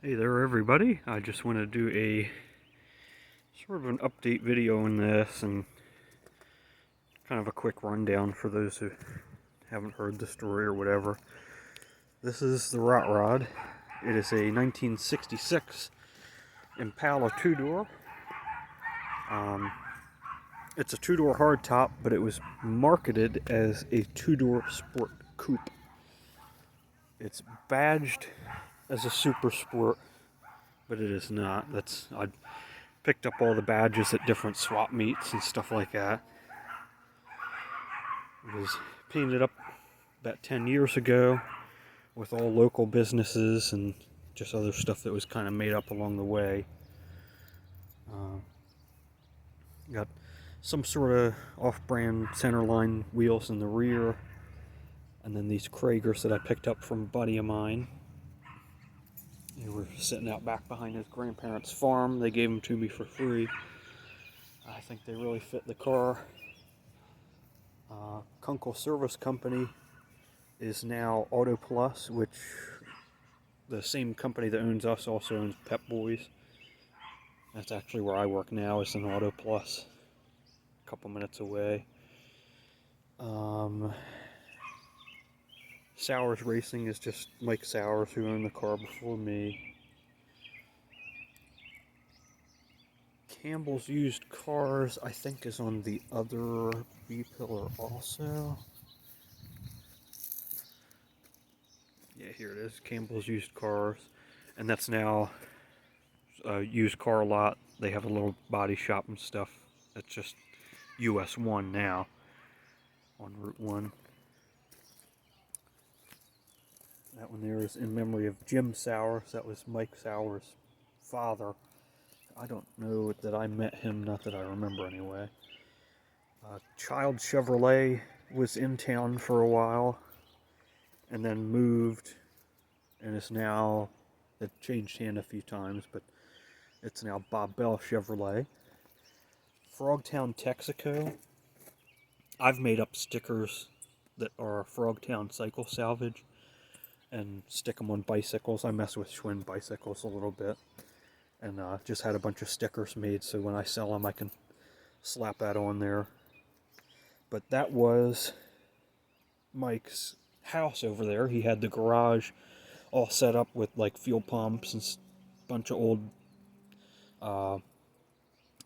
Hey there everybody, I just want to do a sort of an update video on this and kind of a quick rundown for those who haven't heard the story or whatever. This is the Rot Rod. It is a 1966 Impala two-door. It's a two-door hardtop, but it was marketed as a two-door sport coupe. It's badged as a super sport, but it is not. I picked up all the badges at different swap meets and stuff like that. It was painted up about 10 years ago with all local businesses and just other stuff that was kind of made up along the way. Got some sort of off-brand centerline wheels in the rear, and then these Kragers that I picked up from a buddy of mine. They were sitting out back behind his grandparents' farm. They gave them to me for free. I think they really fit the car. Kunkel Service Company is now Auto Plus, which the same company that owns us also owns Pep Boys. That's actually where I work now, is in Auto Plus, a couple minutes away. Sowers Racing is just Mike Sowers, who owned the car before me. Campbell's Used Cars, I think, is on the other B-pillar also. Yeah, here it is, Campbell's Used Cars. And that's now a used car lot. They have a little body shop and stuff. That's just US 1 now, on Route 1. That one there is in memory of Jim Sowers. That was Mike Sowers' father. I don't know that I met him, not that I remember anyway. Child Chevrolet was in town for a while and then moved, and is now, it changed hand a few times, but it's now Bob Bell Chevrolet. Frogtown Texaco. I've made up stickers that are Frogtown Cycle Salvage and stick them on bicycles. I mess with Schwinn bicycles a little bit, and just had a bunch of stickers made so when I sell them I can slap that on there. But that was Mike's house over there. He had the garage all set up with like fuel pumps and a bunch of old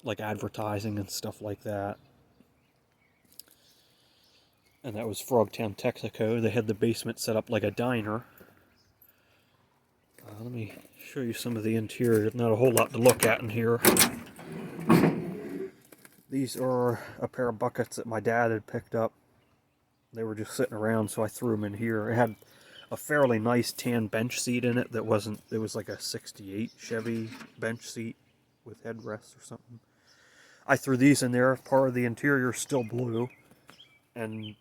like advertising and stuff like that. And that was Frogtown Texaco. They had the basement set up like a diner. Let me show you some of the interior. Not a whole lot to look at in here. These are a pair of buckets that my dad had picked up. They were just sitting around, so I threw them in here. It had a fairly nice tan bench seat in it that wasn't, it was like a 68 Chevy bench seat with headrests or something. I threw these in there. Part of the interior is still blue, and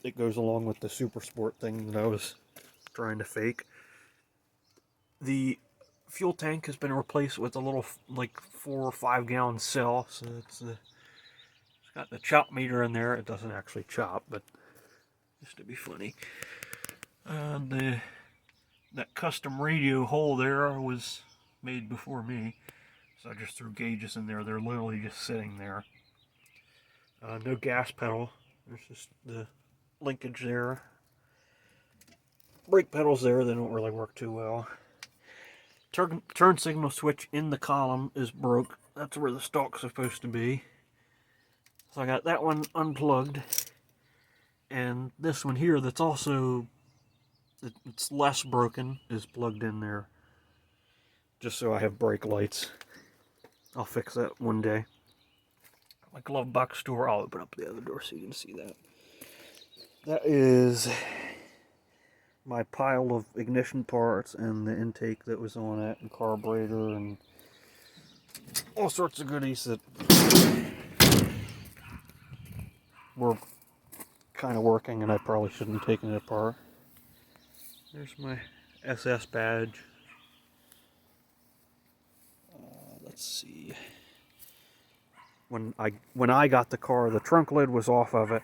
it goes along with the Super Sport thing that I was trying to fake. The fuel tank has been replaced with a little like 4 or 5 gallon cell, so it's got the chop meter in there. It doesn't actually chop, but just to be funny. That custom radio hole there was made before me, so I just threw gauges in there. They're literally just sitting there. No gas pedal. There's just the linkage there. Brake pedals there, they don't really work too well. Turn signal switch in the column is broke. That's where the stalk's supposed to be. So I got that one unplugged. And this one here that's also, it's less broken, is plugged in there. Just so I have brake lights. I'll fix that one day. My glove box door, I'll open up the other door so you can see that. That is my pile of ignition parts and the intake that was on it, and carburetor, and all sorts of goodies that were kind of working and I probably shouldn't have taken it apart. There's my SS badge. Let's see. When I got the car, the trunk lid was off of it,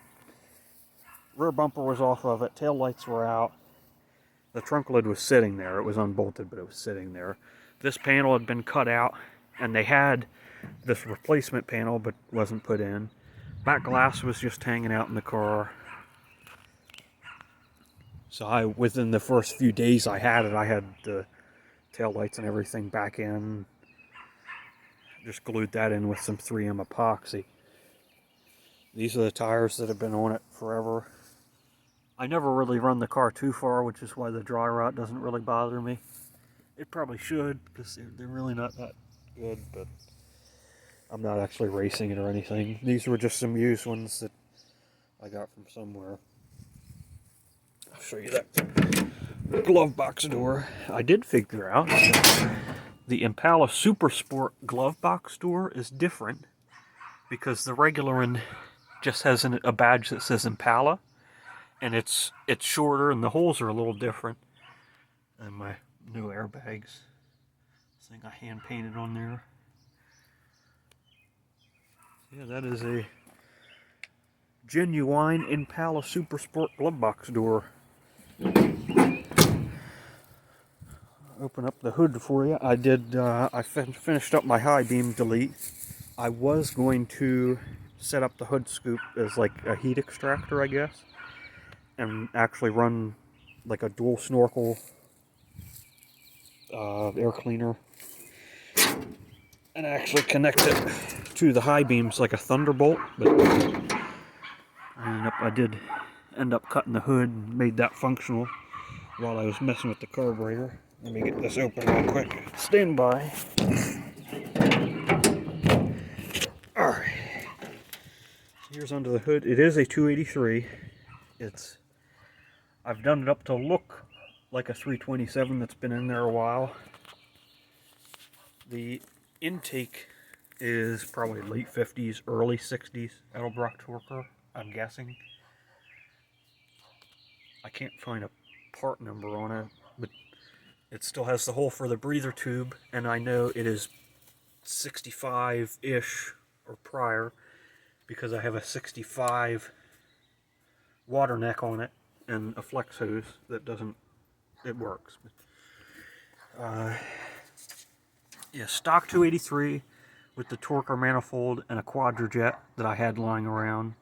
rear bumper was off of it, tail lights were out. The trunk lid was sitting there. It was unbolted, but it was sitting there. This panel had been cut out, and they had this replacement panel, but wasn't put in. Back glass was just hanging out in the car. So within the first few days I had it, I had the tail lights and everything back in. Just glued that in with some 3M epoxy. These are the tires that have been on it forever. I never really run the car too far, which is why the dry rot doesn't really bother me. It probably should, because they're really not that good, but I'm not actually racing it or anything. These were just some used ones that I got from somewhere. I'll show you that glove box door. I did figure out that the Impala Super Sport glove box door is different, because the regular one just has a badge that says Impala, and it's shorter and the holes are a little different. And my new airbags, this thing I hand painted on there. Yeah, that is a genuine Impala Super Sport glove box door. Open up the hood for you. I finished up my high beam delete. I was going to set up the hood scoop as like a heat extractor, I guess, and actually run like a dual snorkel air cleaner, and actually connect it to the high beams like a Thunderbolt, but I did end up cutting the hood and made that functional while I was messing with the carburetor. Let me get this open real quick. Stand by. Alright. Here's under the hood. It is a 283. I've done it up to look like a 327 that's been in there a while. The intake is probably late 50s, early 60s Edelbrock Torker, I'm guessing. I can't find a part number on it, but it still has the hole for the breather tube, and I know it is 65-ish or prior, because I have a 65 water neck on it and a flex hose that doesn't, it works. Yeah, stock 283 with the Torker manifold and a Quadrajet that I had lying around.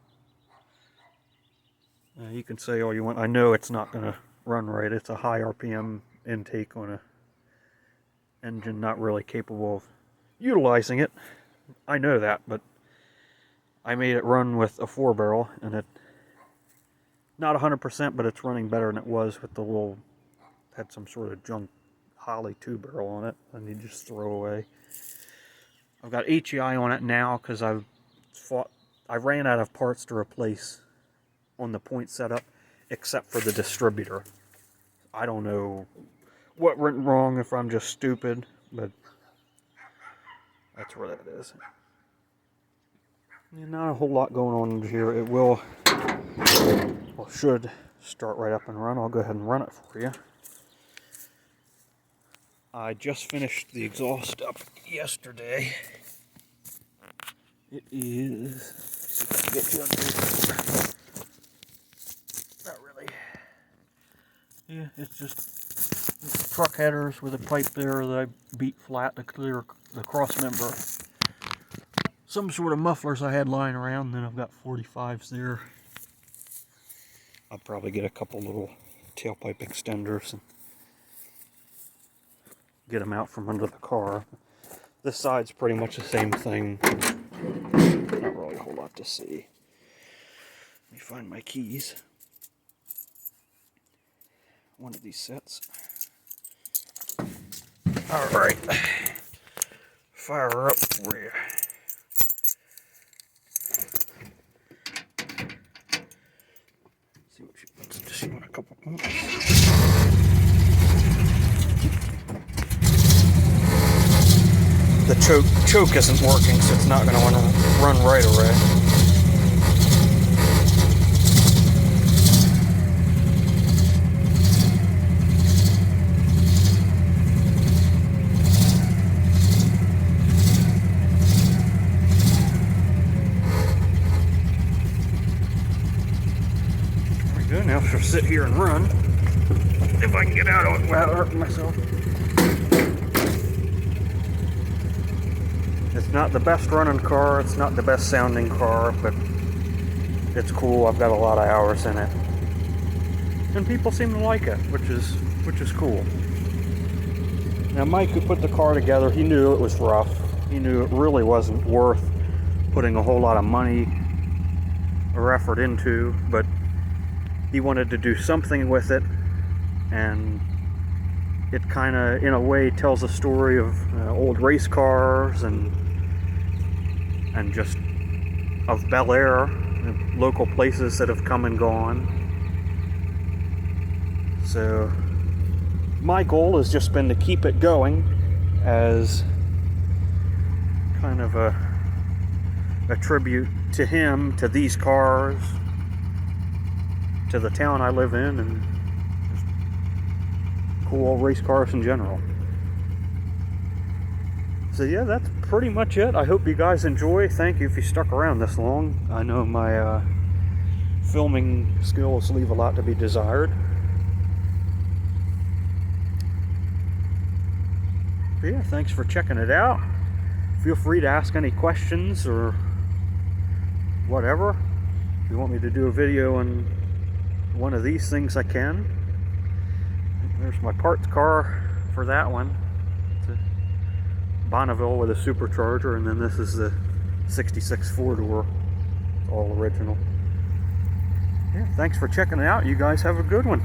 You can say all you want. I know it's not going to run right. It's a high RPM intake on a engine not really capable of utilizing it. I know that, but I made it run with a 4-barrel, and it not 100%, but it's running better than it was with the little, had some sort of junk Holley 2-barrel on it, and you just throw away. I've got HEI on it now because I ran out of parts to replace on the point setup, except for the distributor. I don't know what went wrong, if I'm just stupid, but that's where that is. Yeah, not a whole lot going on here. It will, well, should start right up and run. I'll go ahead and run it for you. I just finished the exhaust up yesterday. It is, let's see if I can get you under. Not really. Yeah, it's just truck headers with a pipe there that I beat flat to clear the cross member. Some sort of mufflers I had lying around, then I've got 45s there. I'll probably get a couple little tailpipe extenders and get them out from under the car. This side's pretty much the same thing. Not really a whole lot to see. Let me find my keys. One of these sets. Alright. Fire her up for you. See what she wants to see on a couple points. The choke isn't working, so it's not going to want to run right away. There we go. Now she'll sit here and run. if I can get out of it without hurting myself. It's not the best running car, it's not the best sounding car, but it's cool. I've got a lot of hours in it. And people seem to like it, which is cool. Now Mike, who put the car together, he knew it was rough. He knew it really wasn't worth putting a whole lot of money or effort into, but he wanted to do something with it, and it kind of, in a way, tells a story of old race cars and just of Bel Air, local places that have come and gone. So my goal has just been to keep it going as kind of a tribute to him, to these cars, to the town I live in, and just cool old race cars in general. So yeah, that's pretty much it. I hope you guys enjoy. Thank you if you stuck around this long. I know my filming skills leave a lot to be desired. But yeah, thanks for checking it out. Feel free to ask any questions or whatever. If you want me to do a video on one of these things, I can. There's my parts car for that one. It's a Bonneville with a supercharger, and then this is the 66 4-door, all original. Yeah, thanks for checking it out. You guys have a good one.